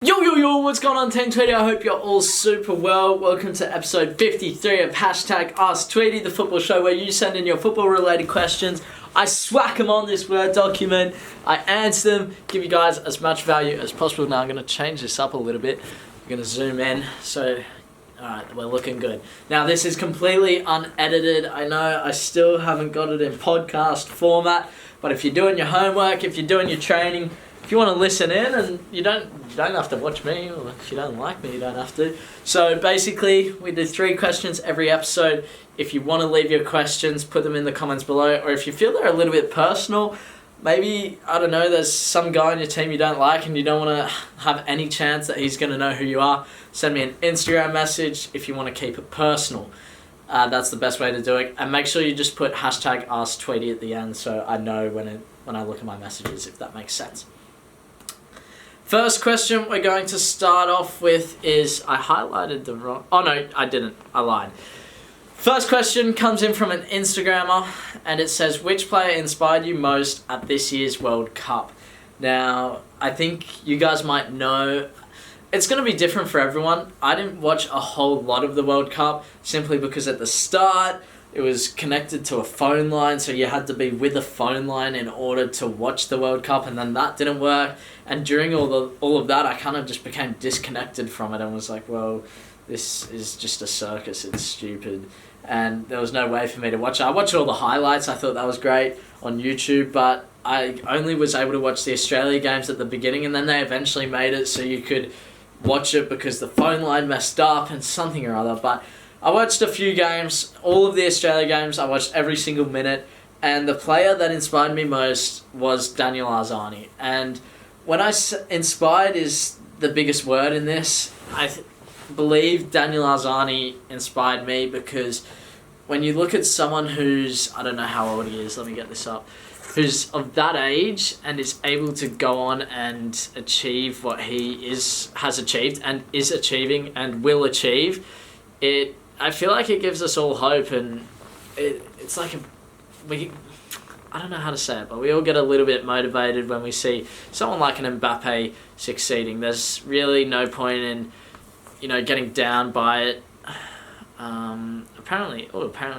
Yo, what's going on, Team Tweedie? I hope you're all super well. Welcome to episode 53 of #Asktweedie, the football show where you send in your football-related questions. I swack them on this Word document. I answer them, give you guys as much value as possible. Now I'm going to change this up a little bit. I'm going to zoom in, so alright, we're looking good. Now this is completely unedited. I know I still haven't got it in podcast format, but if you're doing your homework, if you're doing your training, if you want to listen in, and you don't have to watch me, or if you don't like me, you don't have to. So basically, we do 3 questions every episode. If you want to leave your questions, put them in the comments below, or if you feel they're a little bit personal, maybe, I don't know, there's some guy on your team you don't like and you don't want to have any chance that he's going to know who you are, send me an Instagram message if you want to keep it personal. That's the best way to do it. And make sure you just put #Asktweedie at the end so I know when I look at my messages, if that makes sense. First question we're going to start off with is, I highlighted the wrong... Oh no, I didn't. I lied. First question comes in from an Instagrammer, and it says, which player inspired you most at this year's World Cup? Now, I think you guys might know, it's going to be different for everyone. I didn't watch a whole lot of the World Cup, simply because at the start, it was connected to a phone line, so you had to be with a phone line in order to watch the World Cup, and then that didn't work. And during all of that, I kind of just became disconnected from it and was like, well, this is just a circus, it's stupid. And there was no way for me to watch it. I watched all the highlights, I thought that was great on YouTube, but I only was able to watch the Australia games at the beginning, and then they eventually made it so you could watch it because the phone line messed up and something or other. But I watched a few games, all of the Australia games, I watched every single minute, and the player that inspired me most was Daniel Arzani. And when inspired is the biggest word in this, I believe Daniel Arzani inspired me because when you look at someone who's, I don't know how old he is, let me get this up, who's of that age and is able to go on and achieve what he has achieved and is achieving and will achieve, I feel like it gives us all hope, and it's like I don't know how to say it, but we all get a little bit motivated when we see someone like an Mbappe succeeding. There's really no point in, getting down by it. Apparently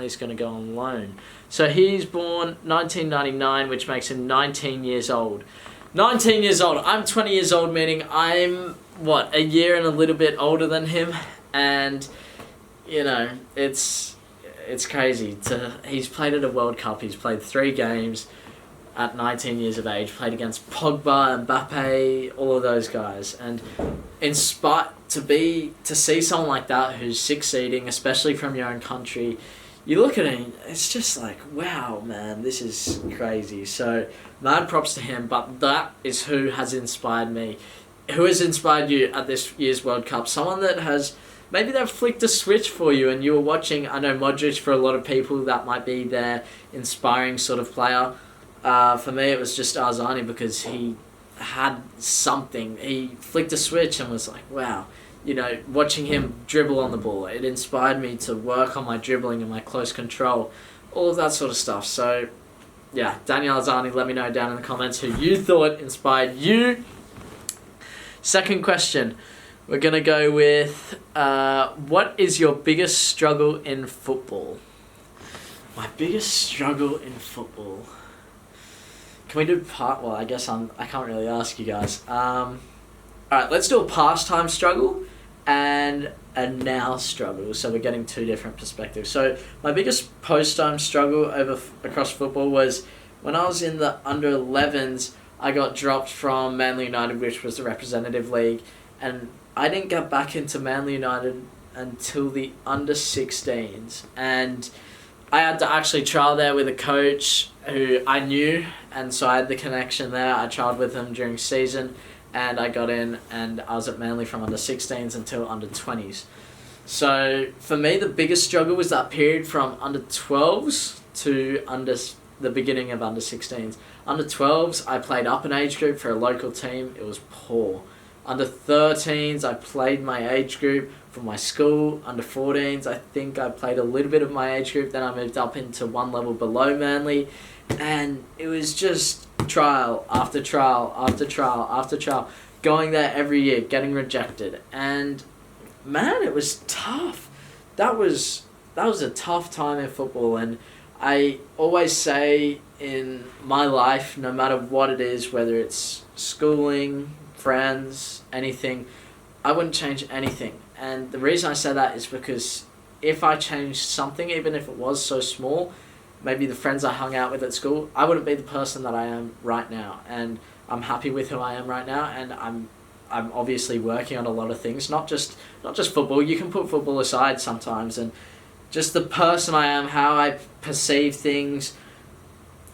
he's going to go on loan. So he's born 1999, which makes him 19 years old. 19 years old. I'm 20 years old, meaning I'm, a year and a little bit older than him, and it's crazy. He's played at a World Cup. He's played 3 games at 19 years of age. Played against Pogba, Mbappe, all of those guys. And to see someone like that who's succeeding, especially from your own country, you look at him, it's just like, wow, man, this is crazy. So mad props to him. But that is who has inspired me. Who has inspired you at this year's World Cup? Someone that has... Maybe they've flicked a switch for you and you were watching. I know Modric, for a lot of people, that might be their inspiring sort of player. For me, it was just Arzani because he had something. He flicked a switch and was like, wow. Watching him dribble on the ball, it inspired me to work on my dribbling and my close control. All of that sort of stuff. So, yeah, Daniel Arzani, let me know down in the comments who you thought inspired you. Second question. We're going to go with, what is your biggest struggle in football? My biggest struggle in football. Can we do well, I guess I can't really ask you guys. Alright, let's do a pastime struggle and a now struggle. So we're getting 2 different perspectives. So my biggest post-time struggle across football was when I was in the under 11s, I got dropped from Manly United, which was the representative league, and I didn't get back into Manly United until the under 16s, and I had to actually trial there with a coach who I knew, and so I had the connection there. I trialed with him during season, and I got in, and I was at Manly from under 16s until under 20s. So for me, the biggest struggle was that period from under 12s to the beginning of under 16s. Under 12s, I played up an age group for a local team. It was poor. Under 13s, I played my age group for my school. Under 14s, I think I played a little bit of my age group. Then I moved up into one level below Manly. And it was just trial after trial after trial after trial. going there every year, getting rejected, and man, it was tough. That was a tough time in football, and I always say in my life, no matter what it is, whether it's schooling, friends, anything, I wouldn't change anything. And the reason I say that is because if I changed something, even if it was so small, maybe the friends I hung out with at school, I wouldn't be the person that I am right now. And I'm happy with who I am right now, and I'm obviously working on a lot of things, not just football. You can put football aside sometimes, and just the person I am, how I perceive things,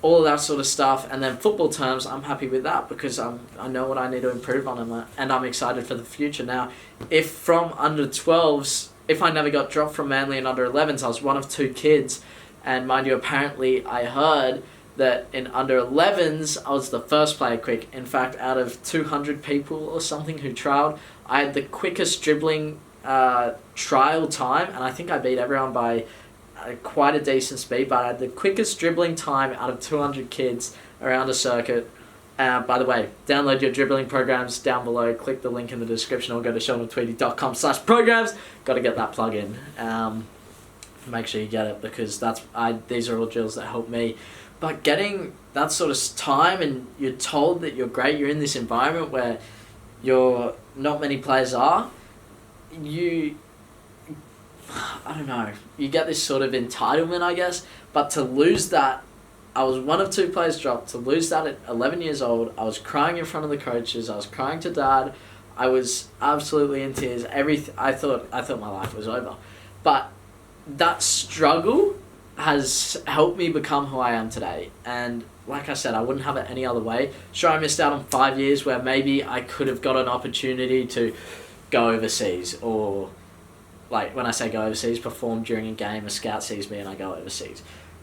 all of that sort of stuff. And then football terms, I'm happy with that because I know what I need to improve on, and I'm excited for the future. Now, if from under 12s, if I never got dropped from Manly and under 11s, I was one of 2 kids. And mind you, apparently I heard that in under 11s, I was the first player quick. In fact, out of 200 people or something who trialed, I had the quickest dribbling trial time, and I think I beat everyone by quite a decent speed, but I had the quickest dribbling time out of 200 kids around a circuit. By the way, download your dribbling programs down below, click the link in the description, or go to SheldonTweedie.com/programs. Got to get that plug in. Make sure you get it, because these are all drills that help me. But getting that sort of time, and you're told that you're great, you're in this environment where not many players are, I don't know, you get this sort of entitlement, I guess. But to lose that, I was one of 2 players dropped. To lose that at 11 years old, I was crying in front of the coaches, I was crying to Dad, I was absolutely in tears. I thought my life was over. But that struggle has helped me become who I am today. And like I said, I wouldn't have it any other way. Sure, I missed out on 5 years where maybe I could have got an opportunity to go overseas, or, like, when I say go overseas, perform during a game, a scout sees me and I go overseas,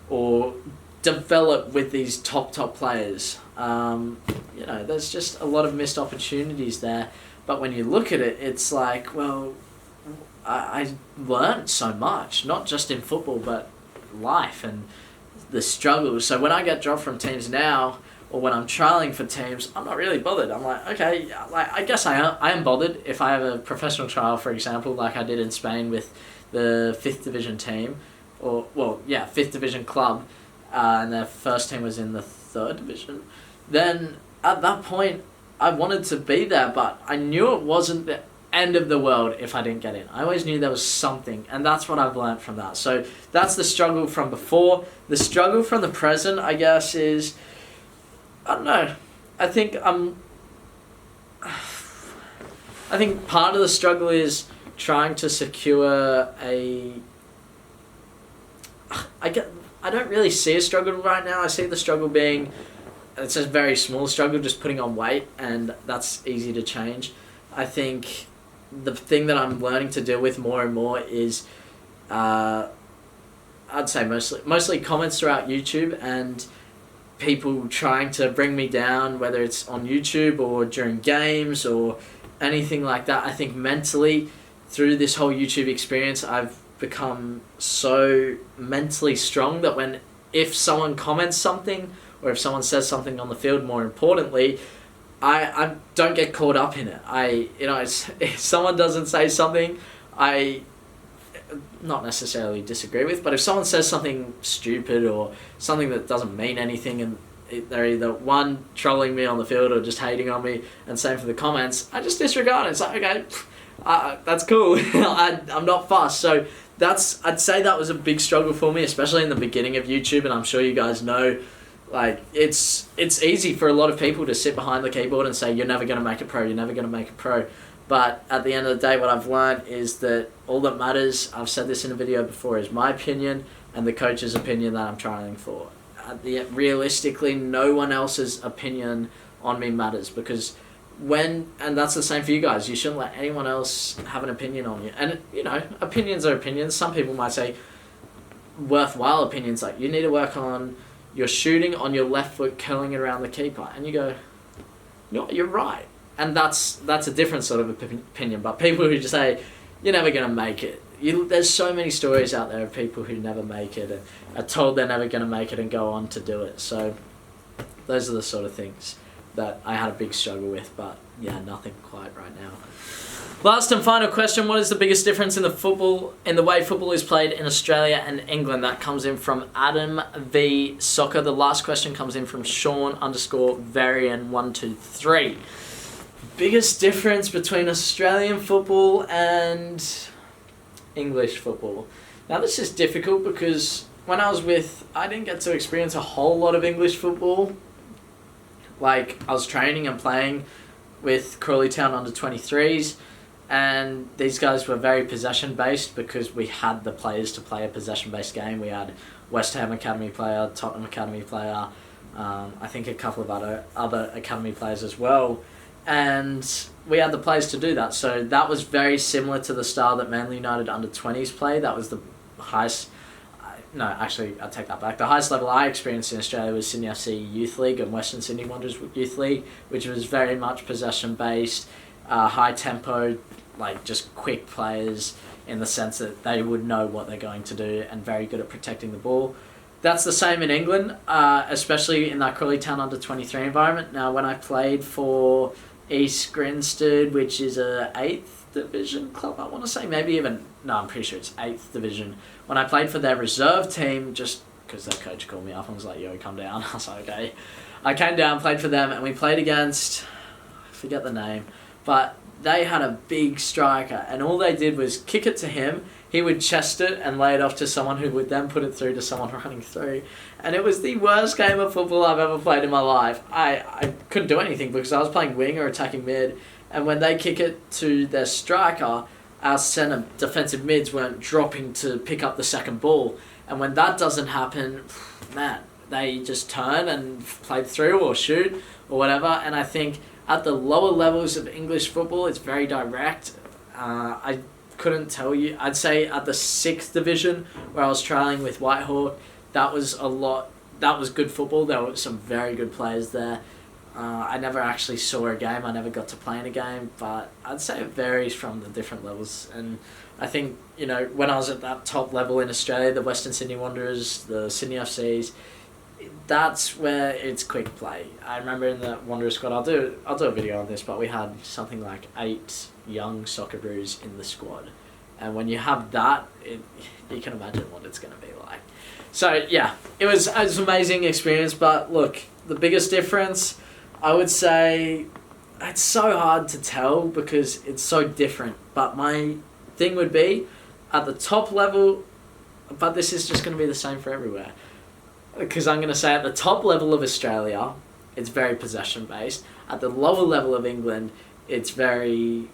or develop with these top players. There's just a lot of missed opportunities there. But when you look at it, it's like, well, I learned so much, not just in football, but life and the struggles. So when I get dropped from teams now, or when I'm trialing for teams, I'm not really bothered. I'm like, okay, I guess I am bothered if I have a professional trial, for example, like I did in Spain with the 5th division team, 5th division club, and their first team was in the 3rd division. Then at that point, I wanted to be there, but I knew it wasn't the end of the world if I didn't get in. I always knew there was something, and that's what I've learned from that. So that's the struggle from before. The struggle from the present, I guess, is, I don't know, I think part of the struggle is trying to secure I don't really see a struggle right now. I see the struggle being, it's a very small struggle, just putting on weight, and that's easy to change. I think the thing that I'm learning to deal with more and more is, I'd say mostly comments throughout YouTube and people trying to bring me down, whether it's on YouTube or during games or anything like that. I think mentally, through this whole YouTube experience, I've become so mentally strong that if someone comments something, or if someone says something on the field, more importantly, I don't get caught up in it. If someone doesn't say something I not necessarily disagree with, but if someone says something stupid or something that doesn't mean anything, and they're either one, trolling me on the field or just hating on me, and same for the comments, I just disregard it. It's like, okay, that's cool. I'm not fussed. So I'd say that was a big struggle for me, especially in the beginning of YouTube, and I'm sure you guys know, like, it's easy for a lot of people to sit behind the keyboard and say, you're never going to make it pro, you're never going to make it pro. But at the end of the day, what I've learned is that all that matters, I've said this in a video before, is my opinion and the coach's opinion that I'm trialing for. Realistically, no one else's opinion on me matters, because and that's the same for you guys, you shouldn't let anyone else have an opinion on you. And, opinions are opinions. Some people might say worthwhile opinions, like, you need to work on your shooting on your left foot, curling it around the keeper. And you go, you're right. And that's a different sort of opinion. But people who just say, you're never going to make it. There's so many stories out there of people who never make it and are told they're never going to make it and go on to do it. So those are the sort of things. that I had a big struggle with, but yeah, nothing quite right now. Last and final question, what is the biggest difference in the way football is played in Australia and England? That comes in from adamvsoccer. The last question comes in from Sean_Varian123. Biggest difference between Australian football and English football. Now this is difficult because when I didn't get to experience a whole lot of English football. Like, I was training and playing with Crawley Town under-23s, and these guys were very possession-based because we had the players to play a possession-based game. We had West Ham Academy player, Tottenham Academy player, I think a couple of other Academy players as well, and we had the players to do that. So that was very similar to the style that Manly United under-20s play. That was the highest... No, actually, I take that back. The highest level I experienced in Australia was Sydney FC Youth League and Western Sydney Wanderers Youth League, which was very much possession-based, high tempo, like just quick players in the sense that they would know what they're going to do and very good at protecting the ball. That's the same in England, especially in that Crawley Town under-23 environment. Now, when I played for East Grinstead, which is a 8th division club, I want to say, maybe even... No, I'm pretty sure it's 8th division. When I played for their reserve team, just because their coach called me up and was like, yo, come down. I was like, okay. I came down, played for them, and we played against... I forget the name. But they had a big striker, and all they did was kick it to him. He would chest it and lay it off to someone who would then put it through to someone running through. And it was the worst game of football I've ever played in my life. I couldn't do anything because I was playing wing or attacking mid. And when they kick it to their striker, our centre defensive mids weren't dropping to pick up the second ball. And when that doesn't happen, man, they just turn and play through or shoot or whatever. And I think at the lower levels of English football, it's very direct. I couldn't tell you. I'd say at the 6th division, where I was trialling with Whitehawk, that was good football. There were some very good players there. I never actually saw a game. I never got to play in a game, but I'd say it varies from the different levels. And I think, when I was at that top level in Australia, the Western Sydney Wanderers, the Sydney FCs, that's where it's quick play. I remember in the Wanderers squad, I'll do a video on this, but we had something like 8 young Socceroos in the squad. And when you have that, you can imagine what it's going to be like. So, yeah, it was an amazing experience, but look, the biggest difference... I would say it's so hard to tell because it's so different. But my thing would be at the top level, but this is just going to be the same for everywhere. Because I'm going to say at the top level of Australia, it's very possession based. At the lower level of England, it's very,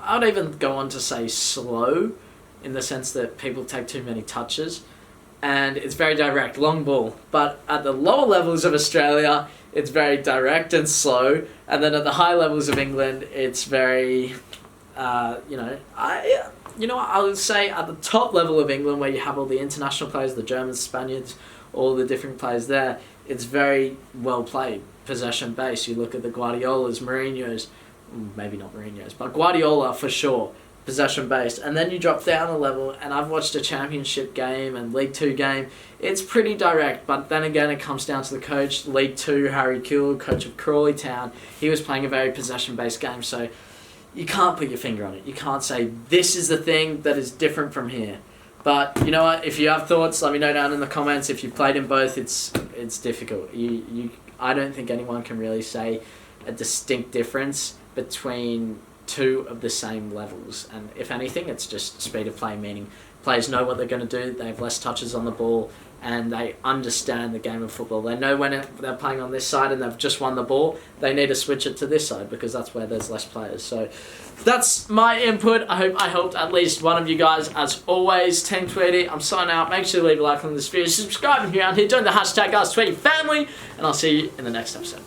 I'd even go on to say slow in the sense that people take too many touches. And it's very direct, long ball. But at the lower levels of Australia, it's very direct and slow. And then at the high levels of England, it's very, I would say at the top level of England, where you have all the international players, the Germans, Spaniards, all the different players there, it's very well played, possession based. You look at the Guardiolas, Mourinho's, maybe not Mourinho's, but Guardiola for sure. Possession based, and then you drop down a level, and I've watched a championship game and League 2 game. It's pretty direct, but then again it comes down to the coach. League 2, Harry Kewell, coach of Crawley Town, he was playing a very possession based game, so you can't put your finger on it. You can't say this is the thing that is different from here. But you know what, if you have thoughts, let me know down in the comments. If you've played in both, it's difficult. I don't think anyone can really say a distinct difference between two of the same levels, and if anything, it's just speed of play, meaning players know what they're going to do, they have less touches on the ball, and they understand the game of football. They know when they're playing on this side and they've just won the ball, they need to switch it to this side because that's where there's less players. So that's my input. I hope I helped at least one of you guys. As always, Team Tweedie, I'm signing out. Make sure to leave a like on this video, subscribe if you're out here, join the hashtag Asktweedie family, and I'll see you in the next episode.